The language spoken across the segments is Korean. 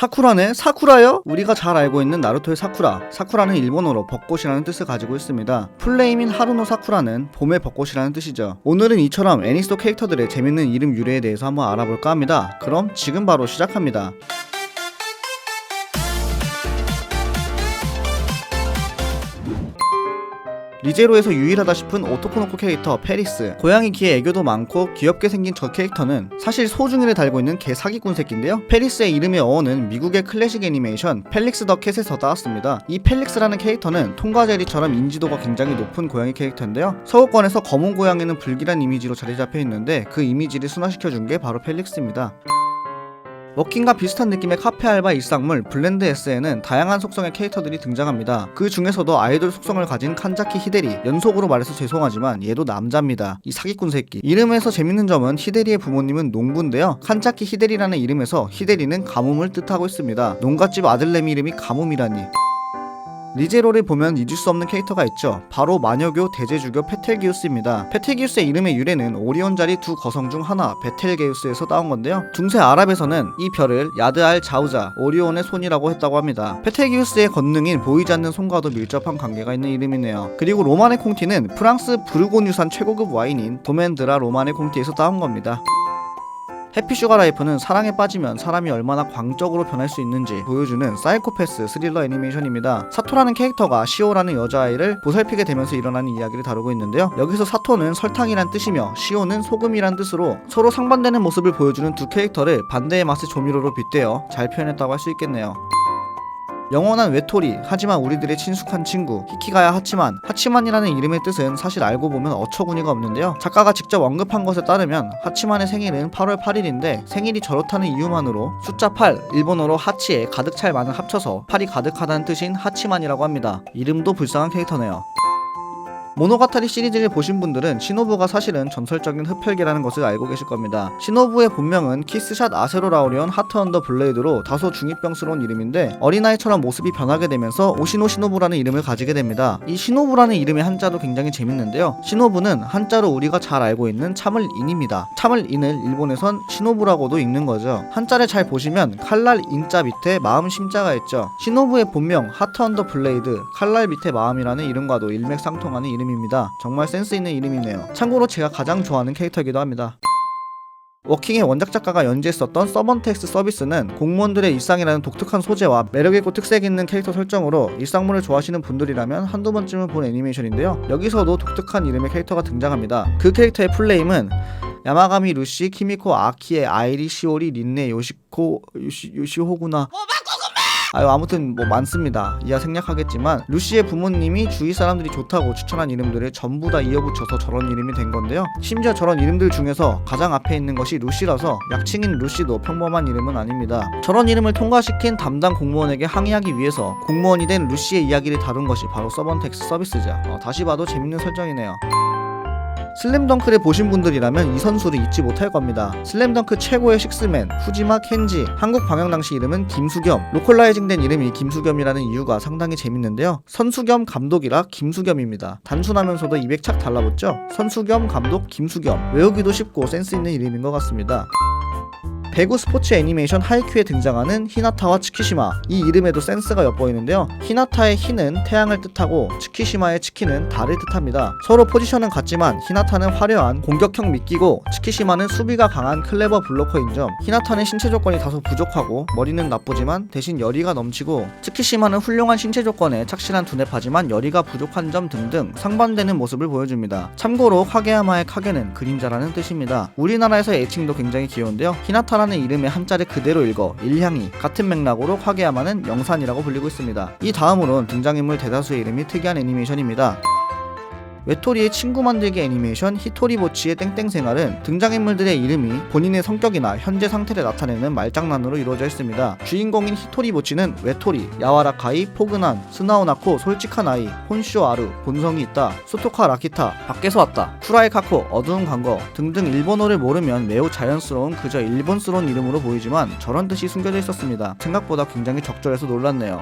사쿠라네? 사쿠라요? 우리가 잘 알고 있는 나루토의 사쿠라. 사쿠라는 일본어로 벚꽃이라는 뜻을 가지고 있습니다. 풀네임인 하루노 사쿠라는 봄의 벚꽃이라는 뜻이죠. 오늘은 이처럼 애니 속 캐릭터들의 재밌는 이름 유래에 대해서 한번 알아볼까 합니다. 그럼 지금 바로 시작합니다. 리제로에서 유일하다 싶은 오토코노코 캐릭터 페리스. 고양이 귀에 애교도 많고 귀엽게 생긴 저 캐릭터는 사실 소중이를 달고 있는 개 사기꾼 새끼인데요. 페리스의 이름의 어원은 미국의 클래식 애니메이션 펠릭스 더 캣에서 따왔습니다. 이 펠릭스라는 캐릭터는 톰과 제리처럼 인지도가 굉장히 높은 고양이 캐릭터인데요. 서구권에서 검은 고양이는 불길한 이미지로 자리 잡혀 있는데 그 이미지를 순화시켜준 게 바로 펠릭스입니다. 워킹과 비슷한 느낌의 카페 알바 일상물 블렌드 S에는 다양한 속성의 캐릭터들이 등장합니다. 그 중에서도 아이돌 속성을 가진 칸자키 히데리, 연속으로 말해서 죄송하지만 얘도 남자입니다. 이 사기꾼 새끼. 이름에서 재밌는 점은 히데리의 부모님은 농부인데요. 칸자키 히데리라는 이름에서 히데리는 가뭄을 뜻하고 있습니다. 농갓집 아들내미 이름이 가뭄이라니. 리제로를 보면 잊을 수 없는 캐릭터가 있죠. 바로 마녀교 대제주교 페텔기우스입니다. 페텔기우스의 이름의 유래는 오리온 자리 두 거성 중 하나 베텔게우스에서 따온 건데요. 중세 아랍에서는 이 별을 야드알 자우자 오리온의 손이라고 했다고 합니다. 페텔기우스의 권능인 보이지 않는 손과도 밀접한 관계가 있는 이름이네요. 그리고 로마네 콩티는 프랑스 부르고뉴산 최고급 와인인 도멘드라 로마네 콩티에서 따온 겁니다. 해피슈가 라이프는 사랑에 빠지면 사람이 얼마나 광적으로 변할 수 있는지 보여주는 사이코패스 스릴러 애니메이션입니다. 사토라는 캐릭터가 시오라는 여자아이를 보살피게 되면서 일어나는 이야기를 다루고 있는데요. 여기서 사토는 설탕이란 뜻이며 시오는 소금이란 뜻으로 서로 상반되는 모습을 보여주는 두 캐릭터를 반대의 맛의 조미료로 빗대어 잘 표현했다고 할 수 있겠네요. 영원한 외톨이, 하지만 우리들의 친숙한 친구 히키가야 하치만. 하치만이라는 이름의 뜻은 사실 알고 보면 어처구니가 없는데요. 작가가 직접 언급한 것에 따르면 하치만의 생일은 8월 8일인데 생일이 저렇다는 이유만으로 숫자 8, 일본어로 하치에 가득 찰 만을 합쳐서 팔이 가득하다는 뜻인 하치만이라고 합니다. 이름도 불쌍한 캐릭터네요. 모노가타리 시리즈를 보신 분들은 시노부가 사실은 전설적인 흡혈귀라는 것을 알고 계실 겁니다. 시노부의 본명은 키스샷 아세로 라우리온 하트 언더 블레이드로 다소 중이병스러운 이름인데 어린아이처럼 모습이 변하게 되면서 오시노 시노부라는 이름을 가지게 됩니다. 이 시노부라는 이름의 한자도 굉장히 재밌는데요. 시노부는 한자로 우리가 잘 알고 있는 참을 인입니다. 참을 인을 일본에선 시노부라고도 읽는 거죠. 한자를 잘 보시면 칼날 인자 밑에 마음 심자가 있죠. 시노부의 본명 하트 언더 블레이드, 칼날 밑에 마음이라는 이름과도 일맥상통하는 이름입니다. 정말 센스 있는 이름이네요. 참고로 제가 가장 좋아하는 캐릭터이기도 합니다. 워킹의 원작 작가가 연재했었던 서번텍스 서비스는 공무원들의 일상이라는 독특한 소재와 매력있고 특색 있는 캐릭터 설정으로 일상물을 좋아하시는 분들이라면 한두 번쯤은 본 애니메이션인데요. 여기서도 독특한 이름의 캐릭터가 등장합니다. 그 캐릭터의 풀네임은 야마가미 루시 키미코 아키에 아이리 시오리 린네 요시호구나. 아무튼 많습니다. 이하 생략하겠지만 루시의 부모님이 주위 사람들이 좋다고 추천한 이름들을 전부 다 이어붙여서 저런 이름이 된 건데요. 심지어 저런 이름들 중에서 가장 앞에 있는 것이 루시라서 약칭인 루시도 평범한 이름은 아닙니다. 저런 이름을 통과시킨 담당 공무원에게 항의하기 위해서 공무원이 된 루시의 이야기를 다룬 것이 바로 서번텍스 서비스죠. 다시 봐도 재밌는 설정이네요. 슬램덩크를 보신 분들이라면 이 선수를 잊지 못할 겁니다. 슬램덩크 최고의 식스맨 후지마 켄지. 한국 방영 당시 이름은 김수겸. 로컬라이징된 이름이 김수겸이라는 이유가 상당히 재밌는데요. 선수 겸 감독이라 김수겸입니다. 단순하면서도 입에 착 달라붙죠. 선수 겸 감독 김수겸. 외우기도 쉽고 센스 있는 이름인 것 같습니다. 배구 스포츠 애니메이션 하이큐에 등장하는 히나타와 츠키시마. 이 이름에도 센스가 엿보이는데요. 히나타의 히는 태양을 뜻하고 츠키시마의 츠키는 달을 뜻합니다. 서로 포지션은 같지만 히나타는 화려한 공격형 미끼고 츠키시마는 수비가 강한 클레버 블로커인 점. 히나타는 신체 조건이 다소 부족하고 머리는 나쁘지만 대신 열의가 넘치고 츠키시마는 훌륭한 신체 조건에 착실한 두뇌파지만 열의가 부족한 점 등등 상반되는 모습을 보여줍니다. 참고로 카게야마의 카게는 그림자라는 뜻입니다. 우리나라에서의 애칭도 굉장히 귀여운데요. 히나타 라는 이름의 한자를 그대로 읽어 일향이. 같은 맥락으로 카게야마는 영산이라고 불리고 있습니다. 이 다음으론 등장인물 대다수의 이름이 특이한 애니메이션입니다. 외톨이의 친구 만들기 애니메이션 히토리보치의 땡땡생활은 등장인물들의 이름이 본인의 성격이나 현재 상태를 나타내는 말장난으로 이루어져 있습니다. 주인공인 히토리보치는 외톨이, 야와라카이, 포근한, 스나오나코, 솔직한 아이, 혼쇼 아루, 본성이 있다, 소토카 라키타, 밖에서 왔다, 쿠라이 카코, 어두운 광거 등등 일본어를 모르면 매우 자연스러운 그저 일본스러운 이름으로 보이지만 저런 뜻이 숨겨져 있었습니다. 생각보다 굉장히 적절해서 놀랐네요.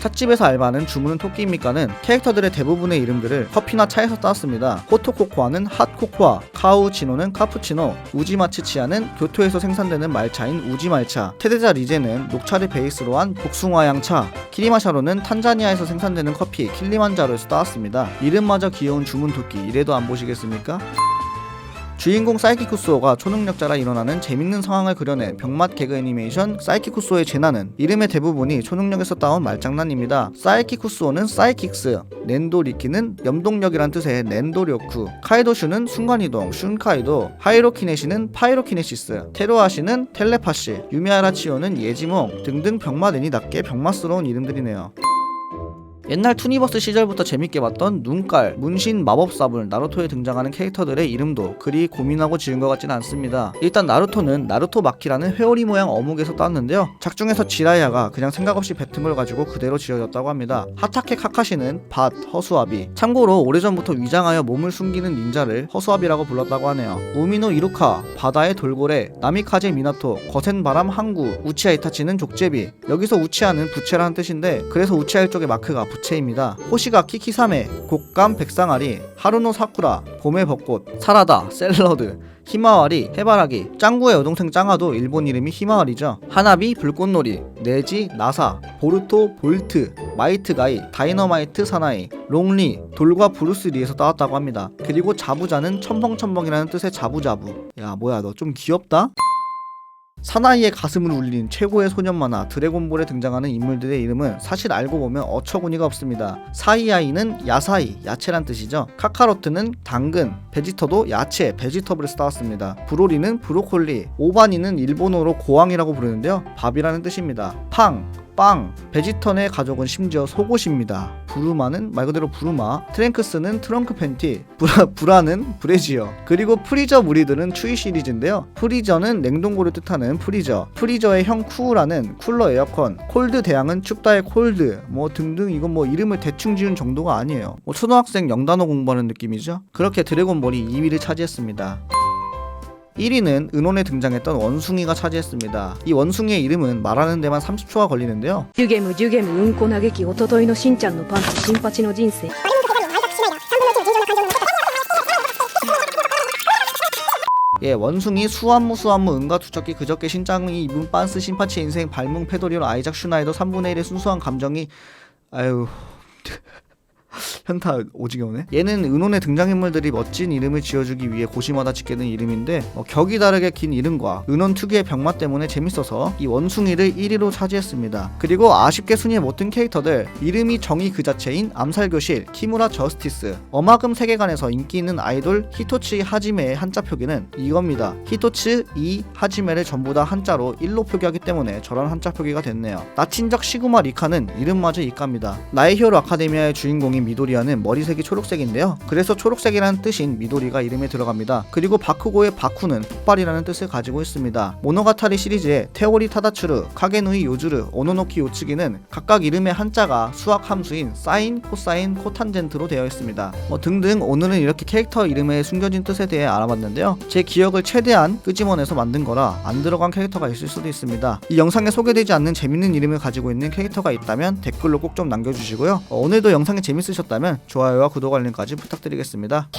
찻집에서 알바하는 주문은 토끼입니까는 캐릭터들의 대부분의 이름들을 커피나 차에서 따왔습니다. 호토코코아는 핫코코아, 카우치노는 카푸치노, 우지마츠치아는 교토에서 생산되는 말차인 우지말차, 테데자 리제는 녹차를 베이스로 한 복숭아향차, 키리마샤로는 탄자니아에서 생산되는 커피 킬리만자로에서 따왔습니다. 이름마저 귀여운 주문 토끼, 이래도 안 보시겠습니까? 주인공 사이키쿠스오가 초능력자라 일어나는 재밌는 상황을 그려낸 병맛 개그 애니메이션 사이키쿠스오의 재난은 이름의 대부분이 초능력에서 따온 말장난입니다. 사이키쿠스오는 사이킥스, 넨도리키는 염동력이란 뜻의 넨도력쿠, 카이도슈는 순간이동, 슌카이도, 하이로키네시는 파이로키네시스, 테루아시는 텔레파시, 유미아라치오는 예지몽 등등 병맛 애니답게 병맛스러운 이름들이네요. 옛날 투니버스 시절부터 재밌게 봤던 눈깔, 문신, 마법사불, 나루토에 등장하는 캐릭터들의 이름도 그리 고민하고 지은 것 같진 않습니다. 일단 나루토는 나루토 마키라는 회오리 모양 어묵에서 땄는데요. 작중에서 지라야가 그냥 생각 없이 뱉은 걸 가지고 그대로 지어졌다고 합니다. 하타케 카카시는 밭, 허수아비. 참고로 오래전부터 위장하여 몸을 숨기는 닌자를 허수아비라고 불렀다고 하네요. 우미노 이루카, 바다의 돌고래, 나미카제 미나토, 거센 바람 항구, 우치아 이타치는 족제비. 여기서 우치아는 부채라는 뜻인데 그래서 우치아 쪽의 마크가 부채입니다. 호시가키 키사메, 곶감 백상아리, 하루노 사쿠라, 봄의 벚꽃, 사라다, 샐러드, 히마와리, 해바라기, 짱구의 여동생 짱아도 일본 이름이 히마와리죠. 하나비, 불꽃놀이, 네지, 나사, 보르토, 볼트, 마이트가이, 다이너마이트 사나이, 롱리, 돌과 브루스리에서 따왔다고 합니다. 그리고 자부자는 첨벙첨벙이라는 뜻의 자부자부. 야 뭐야 너 좀 귀엽다? 사나이의 가슴을 울린 최고의 소년 만화 드래곤볼에 등장하는 인물들의 이름은 사실 알고 보면 어처구니가 없습니다. 사이아이는 야사이, 야채란 뜻이죠. 카카로트는 당근, 베지터도 야채, 베지터블에서 따왔습니다. 브로리는 브로콜리, 오바니는 일본어로 고항이라고 부르는데요. 밥이라는 뜻입니다. 팡, 빵, 베지턴의 가족은 심지어 속옷입니다. 부르마는 말 그대로 부르마, 트랭크스는 트렁크 팬티, 브라는 브래지어, 그리고 프리저 무리들은 추위 시리즈인데요. 프리저는 냉동고를 뜻하는 프리저, 프리저의 형 쿠우라는 쿨러 에어컨, 콜드 대항은 춥다의 콜드, 뭐 등등. 이건 뭐 이름을 대충 지은 정도가 아니에요. 뭐 초등학생 영단어 공부하는 느낌이죠. 그렇게 드래곤볼이 2위를 차지했습니다. 1위는 은혼에 등장했던 원숭이가 차지했습니다. 이 원숭이의 이름은 말하는 데만 30초가 걸리는데요. ジュゲムジュゲムうんこ嘆きおとといのしんちゃんのパンツ新八の人生 예, 원숭이, 수완무, 은가 두척기, 그저께 신짱이 입은 빤스, 신파치 인생, 발뭉, 페도리온, 아이작, 슈나이더 3분의 1의 순수한 감정이 아유... 현타 오지게 오네. 얘는 은혼의 등장인물들이 멋진 이름을 지어주기 위해 고심하다 짓게 된 이름인데 격이 다르게 긴 이름과 은혼 특유의 병맛 때문에 재밌어서 이 원숭이를 1위로 차지했습니다. 그리고 아쉽게 순위에 못 든 캐릭터들, 이름이 정의 그 자체인 암살교실, 키무라 저스티스, 어마금 세계관에서 인기 있는 아이돌 히토치 하지메의 한자 표기는 이겁니다. 히토츠 이 하지메를 전부 다 한자로 1로 표기하기 때문에 저런 한자 표기가 됐네요. 나친적 시구마 리카는 이름마저 이까입니다. 나의 히어로 아카데미아의 주인공인 미도리아는 머리색이 초록색인데요. 그래서 초록색이라는 뜻인 미도리가 이름에 들어갑니다. 그리고 바쿠고의 바쿠는 폭발이라는 뜻을 가지고 있습니다. 모노가타리 시리즈의 테오리 타다츠루, 카게누이 요즈르, 오노노키 요츠기는 각각 이름의 한자가 수학 함수인 사인, 코사인, 코탄젠트로 되어 있습니다. 등등. 오늘은 이렇게 캐릭터 이름의 숨겨진 뜻에 대해 알아봤는데요. 제 기억을 최대한 끄집어내서 만든 거라 안 들어간 캐릭터가 있을 수도 있습니다. 이 영상에 소개되지 않는 재밌는 이름을 가지고 있는 캐릭터가 있다면 댓글로 꼭 좀 남겨주시고요. 오늘도 영상이 재밌으셨다면 좋아요와 구독 알림까지 부탁드리겠습니다.